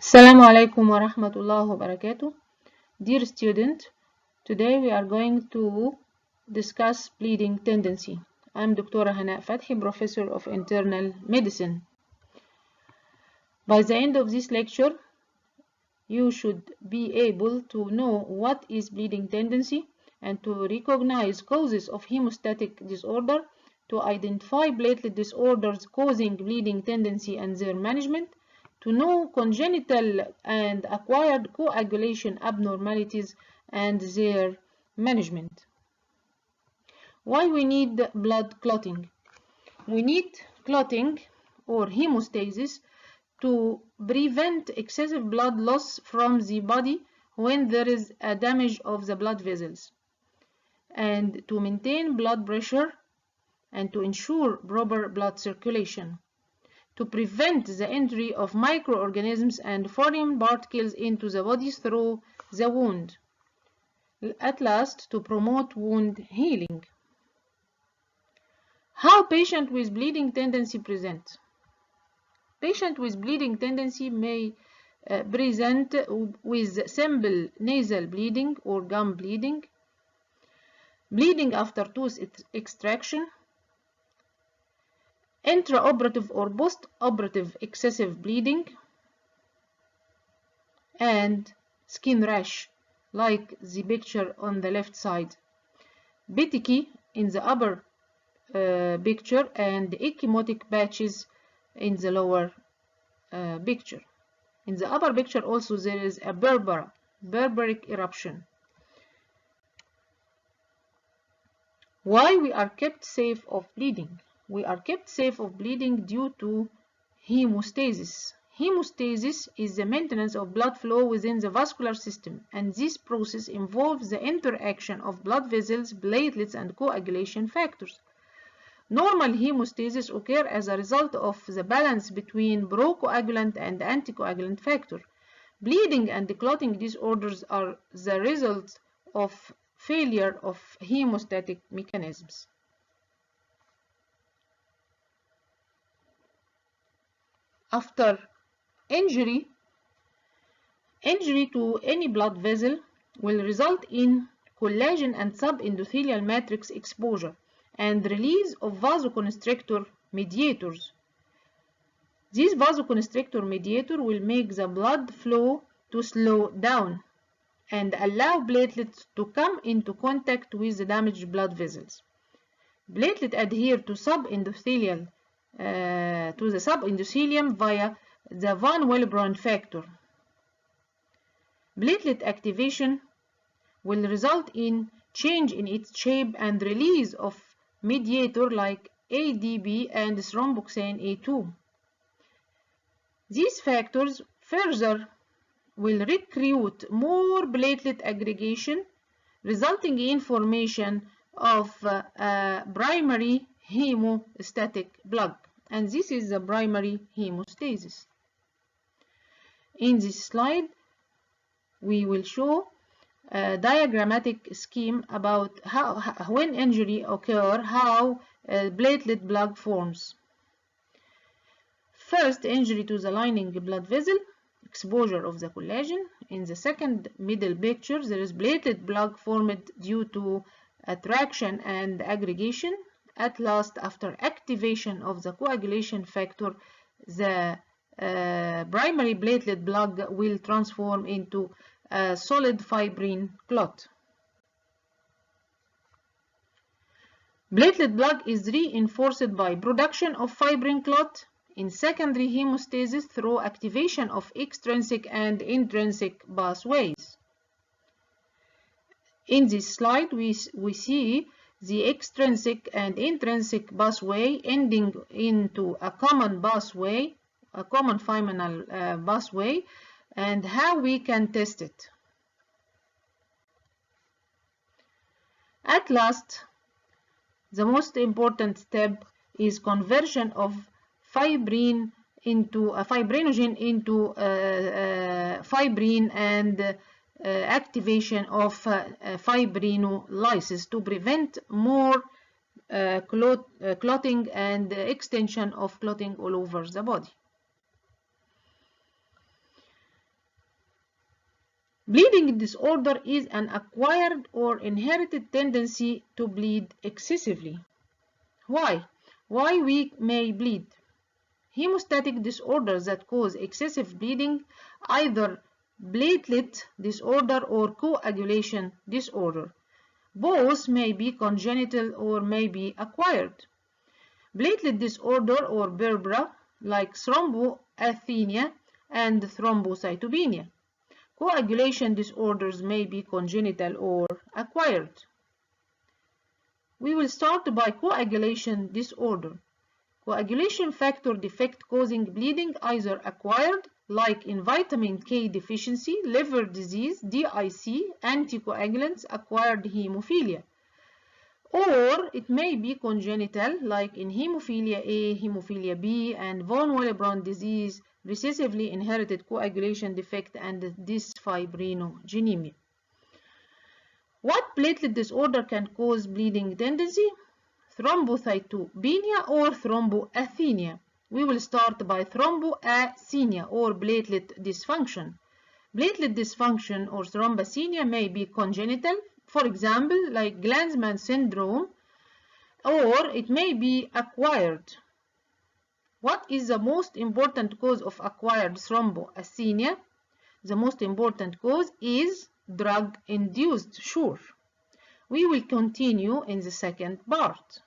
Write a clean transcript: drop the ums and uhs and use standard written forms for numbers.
Assalamu alaikum wa rahmatullahi wa barakatuh. Dear student, today we are going to discuss bleeding tendency. I'm Dr. Hanaa Fathy, Professor of Internal Medicine. By the end of this lecture, you should be able to know what is bleeding tendency and to recognize causes of hemostatic disorder, to identify platelet disorders causing bleeding tendency and their management, to know congenital and acquired coagulation abnormalities and their management. Why we need blood clotting? We need clotting or hemostasis to prevent excessive blood loss from the body when there is a damage of the blood vessels, and to maintain blood pressure and to ensure proper blood circulation, to prevent the entry of microorganisms and foreign particles into the body through the wound. At last, to promote wound healing. How patient with bleeding tendency present? Patient with bleeding tendency may present with simple nasal bleeding or gum bleeding, bleeding after tooth extraction, intraoperative or post-operative excessive bleeding, and skin rash like the picture on the left side, petechiae in the upper picture, and ecchymotic patches in the lower picture. In the upper picture also there is a berberic eruption. Why we are kept safe of bleeding? We are kept safe of bleeding due to hemostasis. Hemostasis is the maintenance of blood flow within the vascular system, and this process involves the interaction of blood vessels, platelets, and coagulation factors. Normal hemostasis occurs as a result of the balance between procoagulant and anticoagulant factor. Bleeding and clotting disorders are the result of failure of hemostatic mechanisms. After injury to any blood vessel will result in collagen and subendothelial matrix exposure and release of vasoconstrictor mediators. These vasoconstrictor mediators will make the blood flow to slow down and allow platelets to come into contact with the damaged blood vessels. Platelets adhere to the subendothelium via the von Willebrand factor. Platelet activation will result in change in its shape and release of mediator like ADP and thromboxane A2. These factors further will recruit more platelet aggregation, resulting in formation of a primary hemostatic plug, and this is the primary hemostasis. In this slide, we will show a diagrammatic scheme about how when injury occurs, how a platelet plug forms. First, injury to the lining blood vessel, exposure of the collagen. In the second middle picture, there is platelet plug formed due to attraction and aggregation. At last, after activation of the coagulation factor, the primary platelet plug will transform into a solid fibrin clot. Platelet plug is reinforced by production of fibrin clot in secondary hemostasis through activation of extrinsic and intrinsic pathways. In this slide, we see the extrinsic and intrinsic pathway ending into a common pathway, a common phenomenal pathway, and how we can test it. At last, the most important step is conversion of fibrin into a fibrinogen into fibrin and activation of fibrinolysis to prevent more clotting and extension of clotting all over the body. Bleeding disorder is an acquired or inherited tendency to bleed excessively. Why? Why we may bleed? Hemostatic disorders that cause excessive bleeding, either platelet disorder or coagulation disorder. Both may be congenital or may be acquired. Platelet disorder or berbera, like Thromboasthenia and thrombocytopenia. Coagulation disorders may be congenital or acquired. We will start by coagulation disorder. Coagulation factor defect causing bleeding, either acquired, like in vitamin K deficiency, liver disease, DIC, anticoagulants, acquired hemophilia. Or it may be congenital, like in hemophilia A, hemophilia B, and von Willebrand disease, recessively inherited coagulation defect, and dysfibrinogenemia. What platelet disorder can cause bleeding tendency? Thrombocytopenia or thromboasthenia. We will start by thromboasthenia or platelet dysfunction. Platelet dysfunction or thromboasthenia may be congenital, for example, like Glanzmann syndrome, or it may be acquired. What is the most important cause of acquired thromboasthenia? The most important cause is drug-induced, sure. We will continue in the second part.